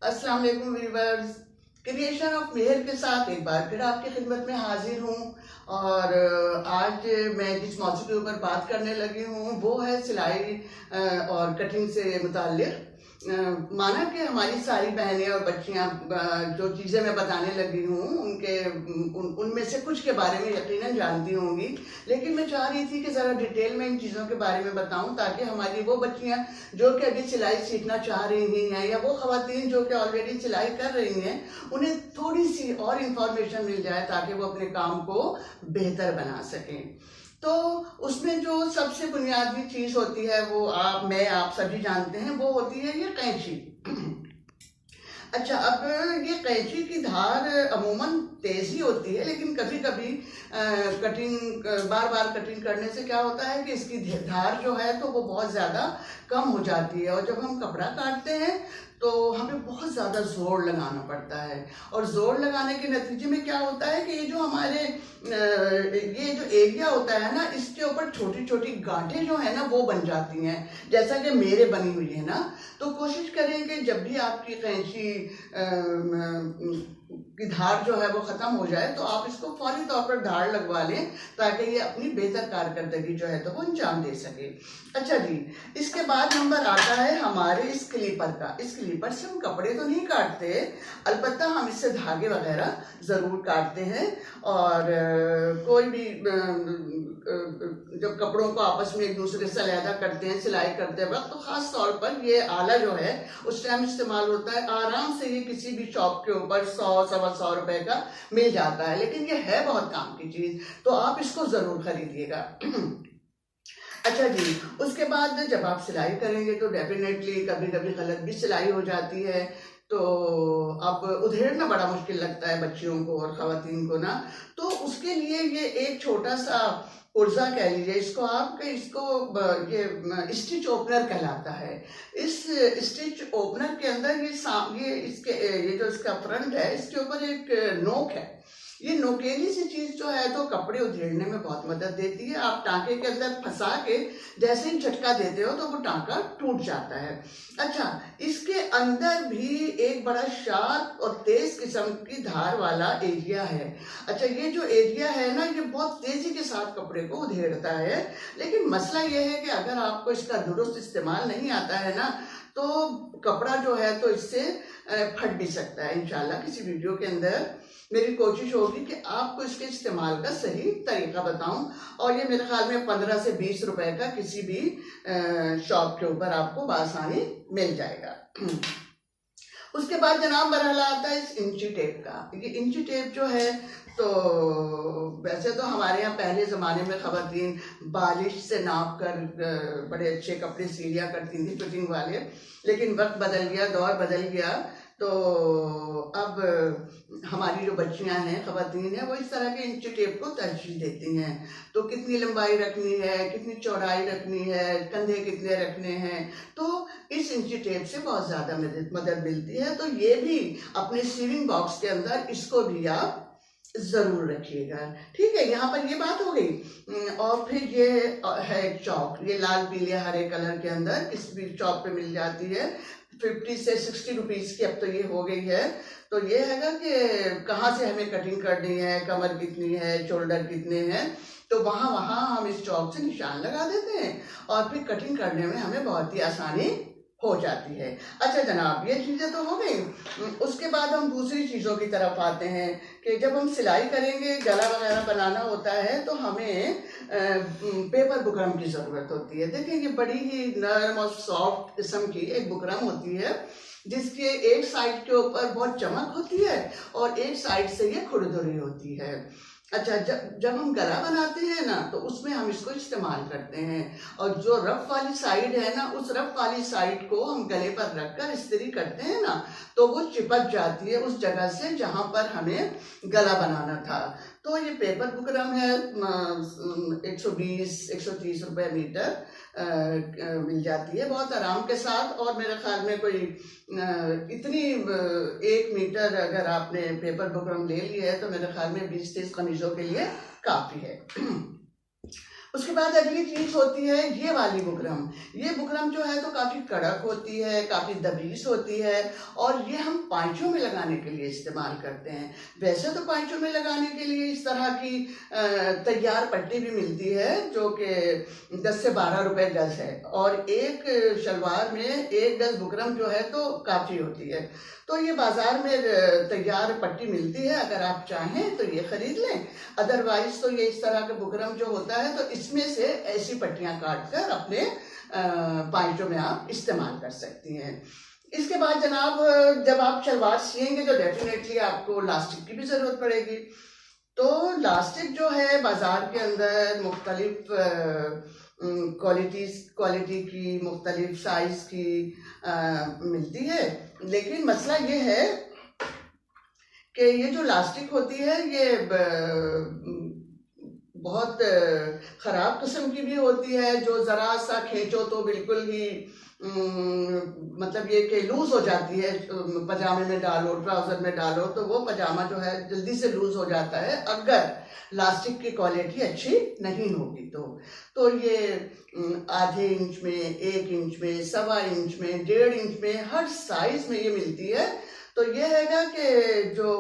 अस्सलाम वालेकुम viewers. Creation of मेहर के साथ एक बार फिर आपकी खिदमत में हाजिर हूँ। और आज मैं जिस मौजू के ऊपर बात करने लगी हूँ वो है सिलाई और कटिंग से मुताल्लिक। माना कि हमारी सारी बहनें और बच्चियाँ जो चीज़ें मैं बताने लगी हूँ उनमें से कुछ के बारे में यकीनन जानती होंगी, लेकिन मैं चाह रही थी कि ज़रा डिटेल में इन चीज़ों के बारे में बताऊँ ताकि हमारी वो बच्चियाँ जो कि अभी सिलाई सीखना चाह रही हैं या वो ख़वातीन जो कि ऑलरेडी सिलाई कर रही हैं उन्हें थोड़ी सी और इन्फॉर्मेशन मिल जाए ताकि वो अपने काम को बेहतर बना सकें। तो उसमें जो सबसे बुनियादी चीज़ होती है वो आप सभी जानते हैं, वो होती है ये कैंची। अच्छा, अब ये कैंची की धार अमूमन तेज़ी होती है, लेकिन कभी कभी बार बार कटिंग करने से क्या होता है कि इसकी धार जो है तो वो बहुत ज़्यादा कम हो जाती है, और जब हम कपड़ा काटते हैं तो हमें बहुत ज़्यादा ज़ोर लगाना पड़ता है। और ज़ोर लगाने के नतीजे में क्या होता है कि ये जो हमारे ये जो एरिया होता है ना, इसके ऊपर छोटी छोटी गांठें जो है ना वो बन जाती हैं, जैसा कि मेरे बनी हुई है ना। तो कोशिश करें कि जब भी आपकी कैंची की धार जो है वो ख़त्म हो जाए तो आप इसको फौरी तौर पर धार लगवा लें ताकि ये अपनी बेहतर कारकर्दगी जो है तो वो अंजाम दे सके। अच्छा जी, इसके बाद नंबर आता है हमारे इस क्लीपर का। इस क्लीपर से हम कपड़े तो नहीं काटते, अलबत्ता हम इससे धागे वगैरह ज़रूर काटते हैं। और कोई भी जब कपड़ों को आपस में एक दूसरे से अलहदा करते हैं सिलाई करते वक्त, तो ख़ास तौर पर ये आला जो है उस टाइम इस्तेमाल होता है। आराम से ये किसी भी शॉप के ऊपर 100-125 रुपए का मिल जाता है, लेकिन ये है बहुत काम की चीज़, तो आप इसको ज़रूर खरीदिएगा। अच्छा जी, उसके बाद जब आप सिलाई करेंगे तो डेफिनेटली कभी कभी गलत भी सिलाई हो जाती है, तो अब उधेड़ना बड़ा मुश्किल लगता है बच्चियों को और ख़वातीन को ना। तो उसके लिए ये एक छोटा सा पुर्जा कह लीजिए इसको आप, ये स्टिच ओपनर कहलाता है। इस स्टिच ओपनर के अंदर ये जो इसका फ्रंट है इसके ऊपर एक नोक है। ये नोकेली सी चीज जो है तो कपड़े उधेड़ने में बहुत मदद देती है। आप टांके के अंदर फंसा के जैसे ही झटका देते हो तो वो टांका टूट जाता है। अच्छा, इसके अंदर भी एक बड़ा शार्प और तेज किस्म की धार वाला एरिया है। अच्छा, ये जो एरिया है ना ये बहुत तेजी के साथ कपड़े को उधेड़ता है, लेकिन मसला ये है कि अगर आपको इसका दुरुस्त इस्तेमाल नहीं आता है ना तो कपड़ा जो है तो इससे फट भी सकता है। इंशाल्लाह किसी वीडियो के अंदर मेरी कोशिश होगी कि आपको इसके इस्तेमाल का सही तरीका बताऊं, और ये मेरे ख्याल में 15 से 20 रुपए का किसी भी शॉप के ऊपर आपको बआसानी मिल जाएगा। उसके बाद जनाब मरहला आता है इस इंची टेप का। ये इंची टेप जो है तो वैसे तो हमारे यहाँ पहले ज़माने में ख़वातीन बालिश से नाप कर बड़े अच्छे कपड़े सिल लिया करती थी फिटिंग वाले, लेकिन वक्त बदल गया, दौर बदल गया, तो अब हमारी जो बच्चियां हैं ख़वातीन हैं वो इस तरह के इंची टेप को तरजीह देती हैं। तो कितनी लंबाई रखनी है, कितनी चौड़ाई रखनी है, कंधे कितने रखने हैं, तो इस इंची टेप से बहुत ज़्यादा मदद मिलती है। तो ये भी अपने सीविंग बॉक्स के अंदर इसको भी आप ज़रूर रखिएगा। ठीक है, यहाँ पर ये बात हो गई। और फिर ये है एक चौक, ये लाल पीले हरे कलर के अंदर किसी भी चौक पे मिल जाती है। 50 से 60 रुपीज़ की अब तो ये हो गई है। तो ये हैगा कि कहाँ से हमें कटिंग करनी है, कमर कितनी है, शोल्डर कितने हैं, तो वहाँ वहाँ हम इस चौक से निशान लगा देते हैं और फिर कटिंग करने में हमें बहुत ही आसानी हो जाती है। अच्छा जनाब, ये चीज़ें तो हो गई। उसके बाद हम दूसरी चीज़ों की तरफ आते हैं कि जब हम सिलाई करेंगे, गला वगैरह बनाना होता है तो हमें पेपर बुकरम की ज़रूरत होती है। देखिए, ये बड़ी ही नरम और सॉफ्ट किस्म की एक बुकरम होती है जिसके एक साइड के ऊपर बहुत चमक होती है और एक साइड से ये खुरदुरी होती है। अच्छा, जब हम गला बनाते हैं ना तो उसमें हम इसको इस्तेमाल करते हैं, और जो रफ वाली साइड है ना उस रफ वाली साइड को हम गले पर रखकर इस्त्री करते हैं ना तो वो चिपक जाती है उस जगह से जहाँ पर हमें गला बनाना था। तो ये पेपर बुकरम है, 120-130 रुपये मीटर मिल जाती है बहुत आराम के साथ। और मेरे ख्याल में कोई इतनी 1 मीटर अगर आपने पेपर बुकरम ले ली है तो मेरे ख्याल में 20-30 कमीजों के लिए काफ़ी है। उसके बाद अगली चीज होती है ये वाली बुकरम। ये बुकरम जो है तो काफी कड़क होती है, काफी दबीस होती है, और ये हम पांचों में लगाने के लिए इस्तेमाल करते हैं। वैसे तो पांचों में लगाने के लिए इस तरह की तैयार पट्टी भी मिलती है जो कि 10 से 12 रुपए गज है, और एक शलवार में 1 गज बुकरम जो है तो काफी होती है। तो ये बाजार में तैयार पट्टी मिलती है, अगर आप चाहें तो ये खरीद लें। अदरवाइज तो ये इस तरह का बुकरम जो होता है तो इसमें से ऐसी पट्टियां काट कर अपने पाइचों में आप इस्तेमाल कर सकती हैं। इसके बाद जनाब, जब आप शलवार सिएंगे तो डेफिनेटली आपको लास्टिक की भी जरूरत पड़ेगी। तो लास्टिक जो है बाजार के अंदर मुख्तलिफ क्वालिटी की, मुख्तलिफ साइज की मिलती है, लेकिन मसला ये है कि ये जो लास्टिक होती है ये बहुत ख़राब किस्म की भी होती है, जो ज़रा सा खींचो तो बिल्कुल ही मतलब ये कि लूज़ हो जाती है। पजामे में डालो, ट्राउज़र में डालो तो वो पजामा जो है जल्दी से लूज़ हो जाता है, अगर लास्टिक की क्वालिटी अच्छी नहीं होगी तो ये आधे इंच में, 1 इंच में, 1.25 इंच में, 1.5 इंच में, हर साइज़ में ये मिलती है। तो ये हैगा कि जो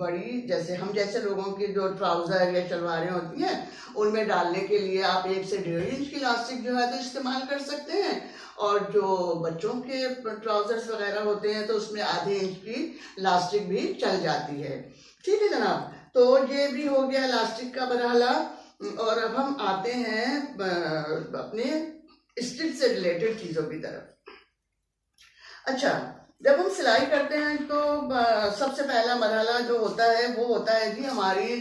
बड़ी जैसे लोगों की जो ट्राउज़र या शलवारें होती हैं उनमें डालने के लिए आप 1 से 1.5 इंच की लास्टिक जो है तो इस्तेमाल कर सकते हैं, और जो बच्चों के ट्राउज़र्स वगैरह होते हैं तो उसमें आधे इंच की लास्टिक भी चल जाती है। ठीक है जनाब, तो ये भी हो गया लास्टिक का मरहला। और अब हम आते हैं अपने स्टिच से रिलेटेड चीज़ों की तरफ। अच्छा, जब हम सिलाई करते हैं तो सबसे पहला मरहला जो होता है वो होता है कि हमारी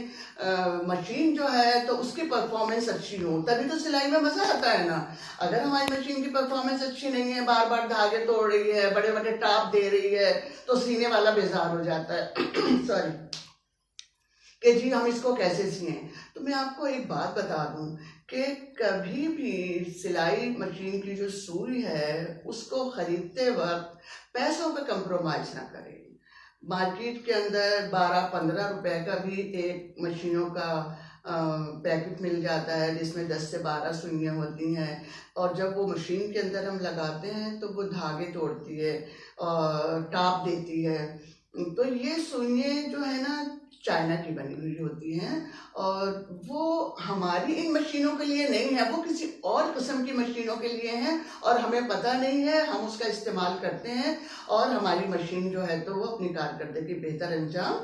मशीन जो है तो उसकी परफॉर्मेंस अच्छी हो, तभी तो सिलाई में मज़ा आता है ना। अगर हमारी मशीन की परफॉर्मेंस अच्छी नहीं है, बार बार धागे तोड़ रही है, बड़े बड़े टाप दे रही है, तो सीने वाला बेजार हो जाता है सॉरी, कि जी हम इसको कैसे सिएं। तो मैं आपको एक बात बता दूं कि कभी भी सिलाई मशीन की जो सुई है उसको खरीदते वक्त पैसों पे कंप्रोमाइज ना करें। मार्केट के अंदर 12-15 रुपए का भी एक मशीनों का पैकेट मिल जाता है जिसमें 10 से 12 सुइयाँ होती हैं, और जब वो मशीन के अंदर हम लगाते हैं तो वो धागे तोड़ती है और टाप देती है। तो ये सुइयाँ जो है ना चाइना की बनी हुई होती हैं, और वो हमारी इन मशीनों के लिए नहीं है, वो किसी और किस्म की मशीनों के लिए हैं, और हमें पता नहीं है, हम उसका इस्तेमाल करते हैं और हमारी मशीन जो है तो वो अपनी कारकर्दगी बेहतर अंजाम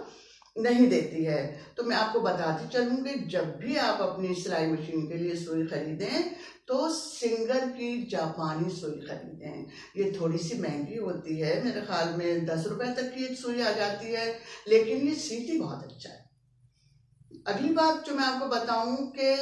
नहीं देती है। तो मैं आपको बताती चलूँ कि जब भी आप अपनी सिलाई मशीन के लिए सुई खरीदें तो सिंगर की जापानी सुई खरीदें। ये थोड़ी सी महंगी होती है, मेरे ख्याल में 10 रुपए तक की एक सुई आ जाती है, लेकिन ये सीती बहुत अच्छा है। अगली बात जो मैं आपको बताऊं कि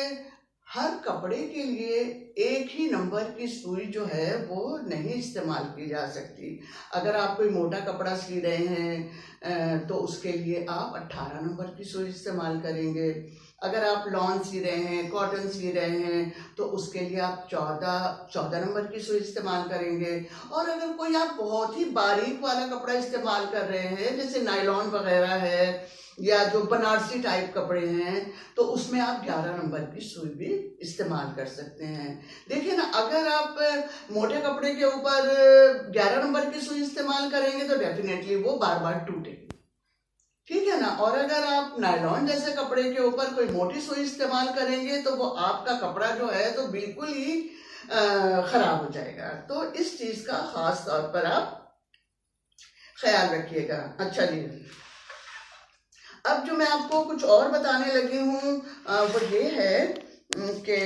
हर कपड़े के लिए एक ही नंबर की सुई जो है वो नहीं इस्तेमाल की जा सकती। अगर आप कोई मोटा कपड़ा सी रहे हैं तो उसके लिए आप 18 नंबर की सुई इस्तेमाल करेंगे। अगर आप लॉन सी रहे हैं, कॉटन सी रहे हैं, तो उसके लिए आप 14 नंबर की सुई इस्तेमाल करेंगे। और अगर कोई आप बहुत ही बारीक वाला कपड़ा इस्तेमाल कर रहे हैं, जैसे नायलॉन वगैरह है या जो बनारसी टाइप कपड़े हैं, तो उसमें आप 11 नंबर की सुई भी इस्तेमाल कर सकते हैं। देखिए ना, अगर आप मोटे कपड़े के ऊपर 11 नंबर की सुई इस्तेमाल करेंगे तो डेफिनेटली वो बार बार टूटेगी, ठीक है ना। और अगर आप नायलॉन जैसे कपड़े के ऊपर कोई मोटी सुई इस्तेमाल करेंगे तो वो आपका कपड़ा जो है तो बिल्कुल ही खराब हो जाएगा। तो इस चीज का खास तौर पर आप ख्याल रखिएगा। अच्छा जी, अब जो मैं आपको कुछ और बताने लगी हूँ वो ये है कि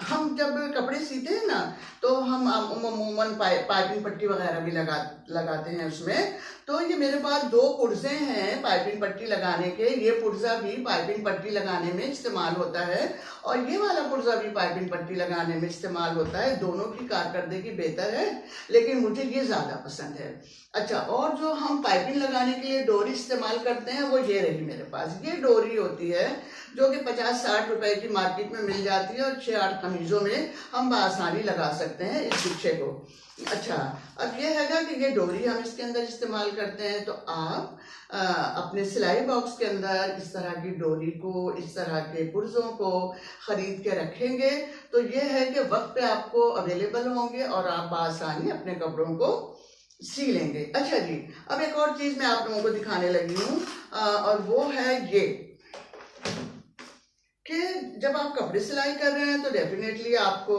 हम जब कपड़े सीते हैं ना तो हम अमूमन पाइपिंग पट्टी वगैरह भी लगाते हैं उसमें। तो ये मेरे पास 2 पुर्जे हैं पाइपिंग पट्टी लगाने के। ये पुर्जा भी पाइपिंग पट्टी लगाने में इस्तेमाल होता है और ये वाला पुर्जा भी पाइपिंग पट्टी लगाने में इस्तेमाल होता है। दोनों की कारकर्दगी बेहतर है, लेकिन मुझे ये ज़्यादा पसंद है। अच्छा, और जो हम पाइपिंग लगाने के लिए डोरी इस्तेमाल करते हैं वो ये रही मेरे पास। ये डोरी होती है जो कि 50-60 रुपए की मार्केट में मिल जाती है और 6-8 कमीज़ों में हम बआसानी लगा सकते हैं इस गुच्छे को। अच्छा, अब ये हैगा कि ये डोरी हम इसके अंदर इस्तेमाल करते हैं, तो आप अपने सिलाई बॉक्स के अंदर इस तरह की डोरी को, इस तरह के पुर्जों को खरीद के रखेंगे तो ये है कि वक्त पे आपको अवेलेबल होंगे और आप आसानी अपने कपड़ों को सी लेंगे। अच्छा जी, अब एक और चीज मैं आप लोगों को दिखाने लगी हूँ और वो है ये कि जब आप कपड़े सिलाई कर रहे हैं तो डेफिनेटली आपको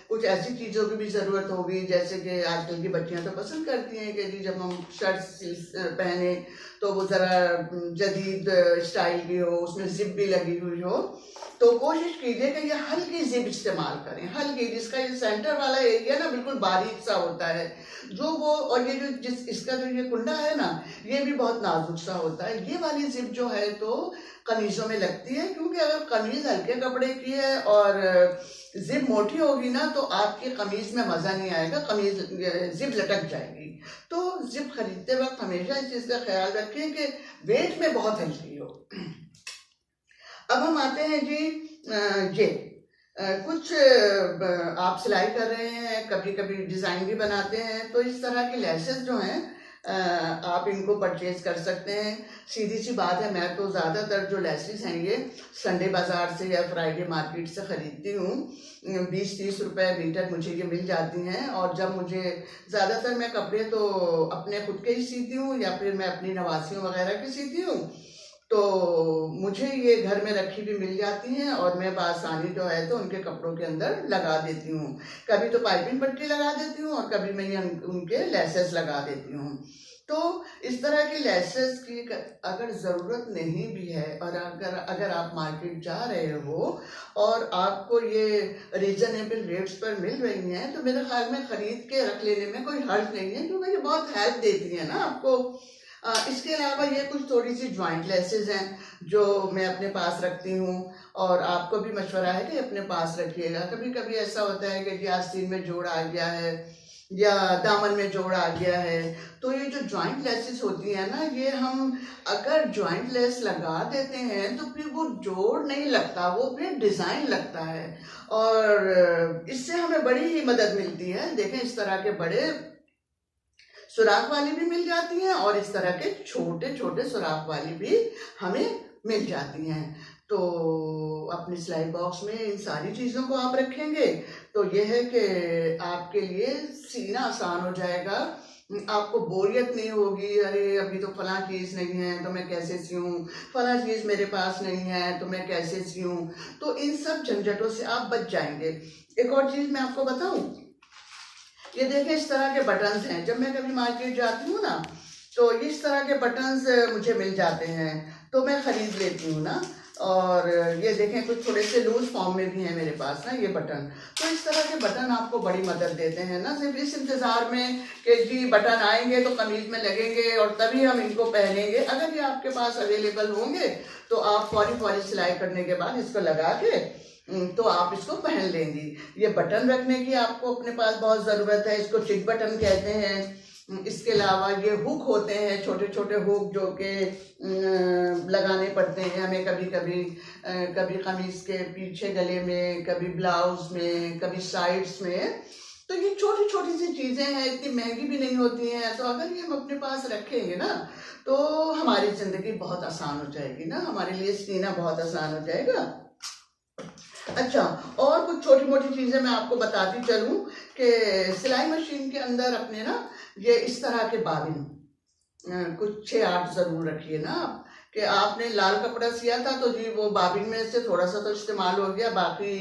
कुछ ऐसी चीज़ों की भी ज़रूरत होगी, जैसे कि आजकल की बच्चियां तो पसंद करती हैं कि जी जब हम शर्ट पहने तो वो ज़रा जदीद स्टाइल की हो, उसमें जिप भी लगी हुई हो। तो कोशिश कीजिए कि ये हल्की जिप इस्तेमाल करें, हल्की, जिसका ये सेंटर वाला एरिया ना बिल्कुल बारीक सा होता है, जो वो, और ये जो इसका जो ये कुंडा है ना, ये भी बहुत नाजुक सा होता है। ये वाली जिप जो है तो कमीजों में लगती है, क्योंकि अगर कमीज हल्के कपड़े की है और जिप मोटी होगी ना तो आपकी कमीज में मजा नहीं आएगा, कमीज जिप लटक जाएगी। तो जिप खरीदते वक्त हमेशा इस चीज का ख्याल रखें कि वेट में बहुत हल्की हो। अब हम आते हैं जी ये कुछ आप सिलाई कर रहे हैं, कभी कभी डिजाइन भी बनाते हैं, तो इस तरह के लेसेस जो हैं आप इनको परचेज कर सकते हैं। सीधी सी बात है, मैं तो ज़्यादातर जो लेसेस हैं ये संडे बाज़ार से या फ्राइडे मार्केट से ख़रीदती हूँ। 20-30 रुपए मीटर मुझे ये मिल जाती हैं। और जब मुझे ज़्यादातर मैं कपड़े तो अपने खुद के ही सीती हूँ या फिर मैं अपनी नवासियों वगैरह के सीती हूँ, तो मुझे ये घर में रखी भी मिल जाती हैं और मैं बासानी जो है तो उनके कपड़ों के अंदर लगा देती हूँ। कभी तो पाइपिंग पट्टी लगा देती हूँ और कभी मैं उनके लेसेस लगा देती हूँ। तो इस तरह की लेसेस की अगर ज़रूरत नहीं भी है और अगर आप मार्केट जा रहे हो और आपको ये रीजनेबल रेट्स पर मिल रही हैं, तो मेरे ख्याल में ख़रीद के रख लेने में कोई हर्ज नहीं है, क्योंकि ये बहुत हेल्प देती है ना आपको। इसके अलावा ये कुछ थोड़ी सी जॉइंट लेसेस हैं जो मैं अपने पास रखती हूँ, और आपको भी मशवरा है कि अपने पास रखिएगा। कभी कभी ऐसा होता है कि जी आस्तीन में जोड़ आ गया है या दामन में जोड़ आ गया है, तो ये जो जॉइंट लेसेस होती है ना, ये हम अगर जॉइंट लेस लगा देते हैं तो फिर वो जोड़ नहीं लगता, वो फिर डिज़ाइन लगता है, और इससे हमें बड़ी ही मदद मिलती है। देखें, इस तरह के बड़े सुराख वाली भी मिल जाती हैं और इस तरह के छोटे छोटे सुराख वाली भी हमें मिल जाती हैं। तो अपने सिलाई बॉक्स में इन सारी चीज़ों को आप रखेंगे तो ये है कि आपके लिए सीना आसान हो जाएगा, आपको बोरियत नहीं होगी, अरे अभी तो फलां चीज़ नहीं है तो मैं कैसे सीऊँ, फलां चीज़ मेरे पास नहीं है तो मैं कैसे सीऊँ। तो इन सब झंझटों से आप बच जाएंगे। एक और चीज़ मैं आपको बताऊँ, ये देखें, इस तरह के बटन्स हैं। जब मैं कभी मार्केट जाती हूँ ना तो इस तरह के बटन्स मुझे मिल जाते हैं तो मैं ख़रीद लेती हूँ ना। और ये देखें, कुछ थोड़े से लूज फॉर्म में भी हैं मेरे पास ना ये बटन। तो इस तरह के बटन आपको बड़ी मदद देते हैं, ना सिर्फ इस इंतज़ार में कि जी बटन आएंगे तो कमीज में लगेंगे और तभी हम इनको पहनेंगे। अगर ये आपके पास अवेलेबल होंगे तो आप फौरी सिलाई करने के बाद इसको लगा के तो आप इसको पहन लेंगी। ये बटन रखने की आपको अपने पास बहुत ज़रूरत है, इसको चिक बटन कहते हैं। इसके अलावा ये हुक होते हैं, छोटे छोटे हुक जो कि लगाने पड़ते हैं हमें कभी कभी, कभी कमीज के पीछे गले में, कभी ब्लाउज में, कभी साइड्स में। तो ये छोटी छोटी सी चीज़ें हैं, इतनी महंगी भी नहीं होती हैं। तो अगर ये हम अपने पास रखेंगे ना तो हमारी ज़िंदगी बहुत आसान हो जाएगी ना, हमारे लिए सीना बहुत आसान हो जाएगा। अच्छा, और कुछ छोटी मोटी चीज़ें मैं आपको बताती चलूँ कि सिलाई मशीन के अंदर अपने ना ये इस तरह के बाबिन कुछ 6-8 ज़रूर रखिए ना आप, कि आपने लाल कपड़ा सिया था तो जी वो बाबिन में से थोड़ा सा तो इस्तेमाल हो गया, बाकी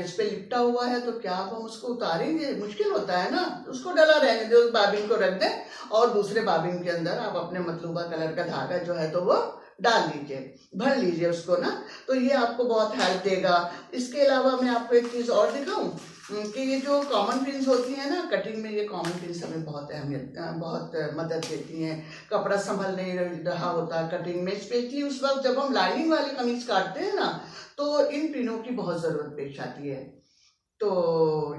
इस पे लिपटा हुआ है तो क्या अब हम उसको उतारेंगे, मुश्किल होता है ना। उसको डला रहने दे, उस बाबिन को रख दें और दूसरे बाबिन के अंदर आप अपने मतलूबा कलर का धागा जो है तो वो डाल लीजिए, भर लीजिए उसको ना, तो ये आपको बहुत हेल्प देगा। इसके अलावा मैं आपको एक चीज़ और दिखाऊं कि ये जो कॉमन पिन्स होती हैं ना कटिंग में, ये कॉमन पिन्स हमें बहुत अहमियत, बहुत मदद देती हैं। कपड़ा संभल नहीं रहा होता कटिंग में, स्पेशली उस वक्त जब हम लाइनिंग वाली कमीज काटते हैं ना, तो इन पिनों की बहुत ज़रूरत पेश आती है। तो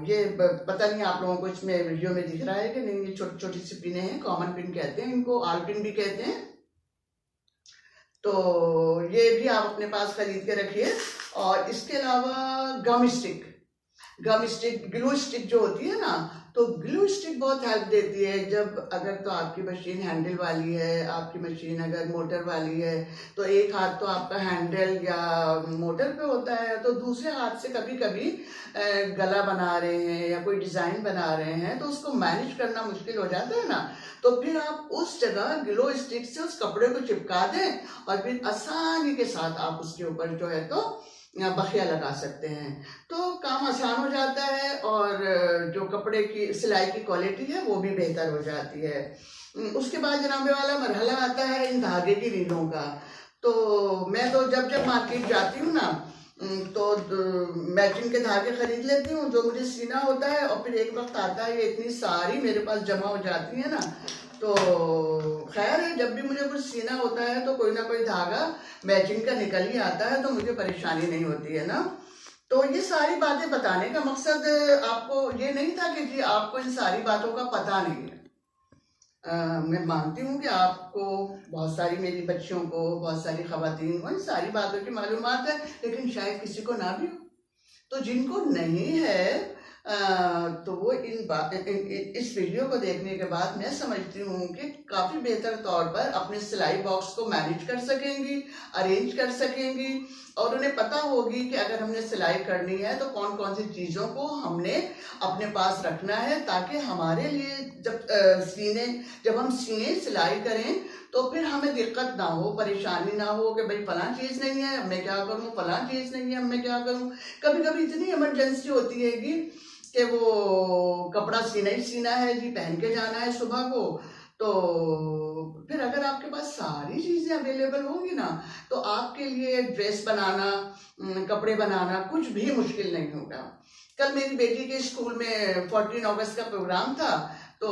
ये पता नहीं आप लोगों को इसमें वीडियो में दिख रहा है कि नहीं, ये छोटी छोटी सी पिनें हैं, कॉमन पिन कहते हैं इनको, आल पिन भी कहते हैं। तो ये भी आप अपने पास खरीद के रखिए। और इसके अलावा गम स्टिक, ग्लू स्टिक जो होती है ना, तो ग्लू स्टिक बहुत हेल्प देती है। जब अगर तो आपकी मशीन हैंडल वाली है, आपकी मशीन अगर मोटर वाली है, तो एक हाथ तो आपका हैंडल या मोटर पे होता है, तो दूसरे हाथ से कभी कभी गला बना रहे हैं या कोई डिज़ाइन बना रहे हैं, तो उसको मैनेज करना मुश्किल हो जाता है ना। तो फिर आप उस जगह ग्लो स्टिक से उस कपड़े को चिपका दें और फिर आसानी के साथ आप उसके ऊपर जो है तो बखिया लगा सकते हैं। तो काम आसान हो जाता है और जो कपड़े की सिलाई की क्वालिटी है वो भी बेहतर हो जाती है। उसके बाद जनाबे वाला मरहला आता है इन धागे की रीलों का। तो मैं तो जब जब मार्केट जाती हूँ ना, तो मैचिंग के धागे खरीद लेती हूँ जो मुझे सीना होता है, और फिर एक वक्त आता है ये इतनी सारी मेरे पास जमा हो जाती है ना, तो खैर है, जब भी मुझे कुछ सीना होता है तो कोई ना कोई धागा मैचिंग का निकल ही आता है, तो मुझे परेशानी नहीं होती है ना। तो ये सारी बातें बताने का मकसद आपको ये नहीं था कि जी आपको इन सारी बातों का पता नहीं है। मैं मानती हूँ कि आपको बहुत सारी, मेरी बच्चियों को, बहुत सारी खवातीन को इन सारी बातों की मालूमात है, लेकिन शायद किसी को ना भी हो। तो जिनको नहीं है तो वो इस वीडियो को देखने के बाद मैं समझती हूँ कि काफ़ी बेहतर तौर पर अपने सिलाई बॉक्स को मैनेज कर सकेंगी, अरेंज कर सकेंगी, और उन्हें पता होगी कि अगर हमने सिलाई करनी है तो कौन कौन सी चीज़ों को हमने अपने पास रखना है, ताकि हमारे लिए जब हम सीने सिलाई करें तो फिर हमें दिक्कत ना हो, परेशानी ना हो कि भाई फलां चीज़ नहीं है अब मैं क्या करूँ, फलां चीज़ नहीं है अब मैं क्या करूँ। कभी कभी इतनी इमरजेंसी होती है कि वो कपड़ा सीना ही सीना है जी, पहन के जाना है सुबह को, तो फिर अगर आपके पास सारी चीज़ें अवेलेबल होंगी ना, तो आपके लिए ड्रेस बनाना, कपड़े बनाना कुछ भी मुश्किल नहीं होगा। कल मेरी बेटी के स्कूल में 14 अगस्त का प्रोग्राम था, तो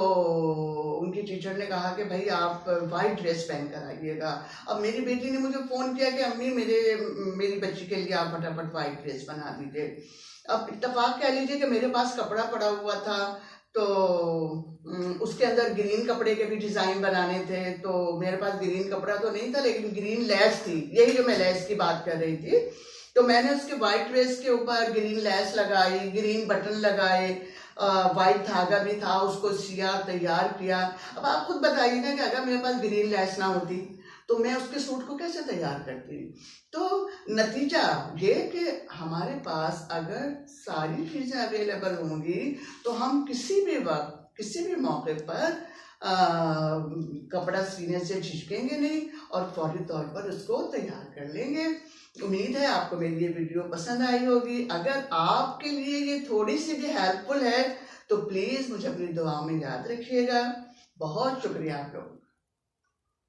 उनकी टीचर ने कहा कि भाई आप वाइट ड्रेस पहन कर आइएगा। अब मेरी बेटी ने मुझे फ़ोन किया कि अम्मी मेरी बच्ची के लिए आप फटाफट वाइट ड्रेस बना दीजिए। अब इत्तेफाक कह लीजिए कि मेरे पास कपड़ा पड़ा हुआ था, तो उसके अंदर ग्रीन कपड़े के भी डिज़ाइन बनाने थे, तो मेरे पास ग्रीन कपड़ा तो नहीं था, लेकिन ग्रीन लैस थी, यही जो मैं लैस की बात कर रही थी। तो मैंने उसके वाइट ड्रेस के ऊपर ग्रीन लैस लगाई, ग्रीन बटन लगाए, वाइट धागा भी था, उसको सिया, तैयार किया। अब आप खुद बताइए ना कि अगर मेरे पास ग्रीन लैस ना होती तो मैं उसके सूट को कैसे तैयार करती। तो नतीजा ये कि हमारे पास अगर सारी चीज़ें अवेलेबल होंगी तो हम किसी भी वक्त, किसी भी मौके पर कपड़ा सीने से झिझकेंगे नहीं और फौरी तौर पर उसको तैयार कर लेंगे। उम्मीद है आपको मेरी ये वीडियो पसंद आई होगी। अगर आपके लिए ये थोड़ी सी भी हेल्पफुल है तो प्लीज़ मुझे अपनी दुआ में याद रखिएगा। बहुत शुक्रिया आप लोगों का।